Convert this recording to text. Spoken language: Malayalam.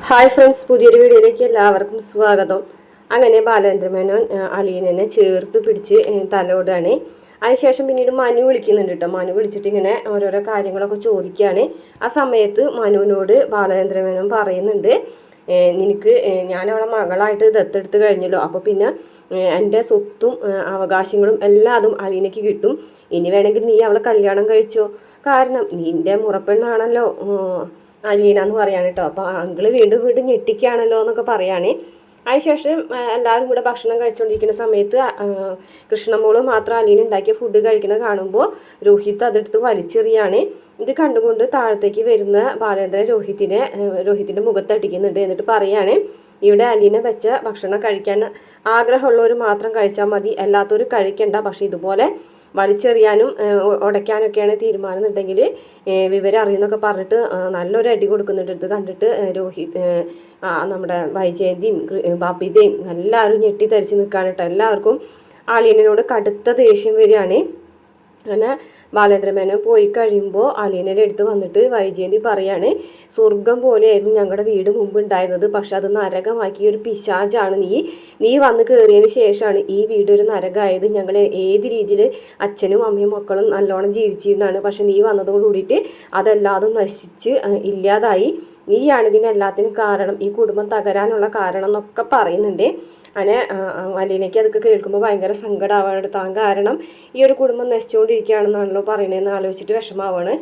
ഹായ് ഫ്രണ്ട്സ്, പുതിയൊരു വീഡിയോയിലേക്ക് എല്ലാവർക്കും സ്വാഗതം. അങ്ങനെ ബാലേന്ദ്രമേനോൻ അലീനെ ചേർത്ത് പിടിച്ച് തലോടാണ്. അതിനുശേഷം പിന്നീട് മനു വിളിക്കുന്നുണ്ട് കേട്ടോ. മനു വിളിച്ചിട്ട് ഇങ്ങനെ ഓരോരോ കാര്യങ്ങളൊക്കെ ചോദിക്കുകയാണ്. ആ സമയത്ത് മനുവിനോട് ബാലേന്ദ്രമേനോൻ പറയുന്നുണ്ട്, നിനക്ക് ഞാൻ അവളെ മകളായിട്ട് ദത്തെടുത്ത് കഴിഞ്ഞല്ലോ, അപ്പോൾ പിന്നെ എൻ്റെ സ്വത്തും അവകാശങ്ങളും എല്ലാം അതും അലീനയ്ക്ക് കിട്ടും. ഇനി വേണമെങ്കിൽ നീ അവളെ കല്യാണം കഴിച്ചോ, കാരണം നിൻ്റെ മുറപ്പെണ്ണാണല്ലോ അലീന എന്ന് പറയാണ് കേട്ടോ. അപ്പോൾ അങ്കിള് വീണ്ടും വീണ്ടും ഞെട്ടിക്കുകയാണല്ലോ എന്നൊക്കെ പറയുകയാണ്. അതിനുശേഷം എല്ലാവരും കൂടെ ഭക്ഷണം കഴിച്ചുകൊണ്ടിരിക്കുന്ന സമയത്ത് കൃഷ്ണമോള് മാത്രം അലീന ഉണ്ടാക്കിയ ഫുഡ് കഴിക്കുന്നത് കാണുമ്പോൾ രോഹിത് അതെടുത്ത് വലിച്ചെറിയാണ്. ഇത് കണ്ടുകൊണ്ട് താഴത്തേക്ക് വരുന്ന ബാലേന്ദ്രൻ രോഹിത്തിൻ്റെ മുഖത്തടിക്കുന്നുണ്ട്. എന്നിട്ട് പറയാണ്, ഇവിടെ അലീന വെച്ച ഭക്ഷണം കഴിക്കാൻ ആഗ്രഹമുള്ളവർ മാത്രം കഴിച്ചാൽ മതി, അല്ലാത്തവർ കഴിക്കണ്ട. പക്ഷെ ഇതുപോലെ വലിച്ചെറിയാനും ഉടയ്ക്കാനൊക്കെയാണ് തീരുമാനം എന്നുണ്ടെങ്കിൽ വിവരം അറിയുന്നൊക്കെ പറഞ്ഞിട്ട് നല്ലൊരു അടി കൊടുക്കുന്നുണ്ട്. ഇത് കണ്ടിട്ട് നമ്മുടെ വൈജയന്തിയും ബാപ്പിതയും എല്ലാവരും ഞെട്ടിത്തരിച്ച് നിൽക്കാനിട്ടോ. എല്ലാവർക്കും അലീനോട് കടുത്ത ദേഷ്യം വരികയാണ്. അങ്ങനെ ബാലേന്ദ്രമേനോൻ പോയി കഴിയുമ്പോൾ അലീനയുടെ അടുത്ത് വന്നിട്ട് വൈജയന്തി പറയാണ്, സ്വർഗം പോലെയായിരുന്നു ഞങ്ങളുടെ വീട് മുമ്പ് ഉണ്ടായിരുന്നത്, പക്ഷെ അത് നരകമാക്കിയ ഒരു പിശാചാണ് നീ വന്ന് കയറിയതിന് ശേഷമാണ് ഈ വീട് ഒരു നരകമായത്. ഞങ്ങൾ ഏത് രീതിയിൽ അച്ഛനും അമ്മയും മക്കളും നല്ലോണം ജീവിച്ചിരുന്നതാണ്, പക്ഷെ നീ വന്നതോട് കൂടിയിട്ട് അതെല്ലാതും നശിച്ച് ഇല്ലാതായി. നീയാണ് ഇതിനെല്ലാത്തിനും കാരണം, ഈ കുടുംബം തകരാനുള്ള കാരണം എന്നൊക്കെ പറയുന്നുണ്ട്. അങ്ങനെ അലീനയ്ക്ക് അതൊക്കെ കേൾക്കുമ്പോൾ ഭയങ്കര സങ്കടമാവാണ്. താൻ കാരണം ഈ ഒരു കുടുംബം നശിച്ചുകൊണ്ടിരിക്കുകയാണെന്നാണല്ലോ പറയണതെന്ന് ആലോചിച്ചിട്ട് വിഷമാവാണ്.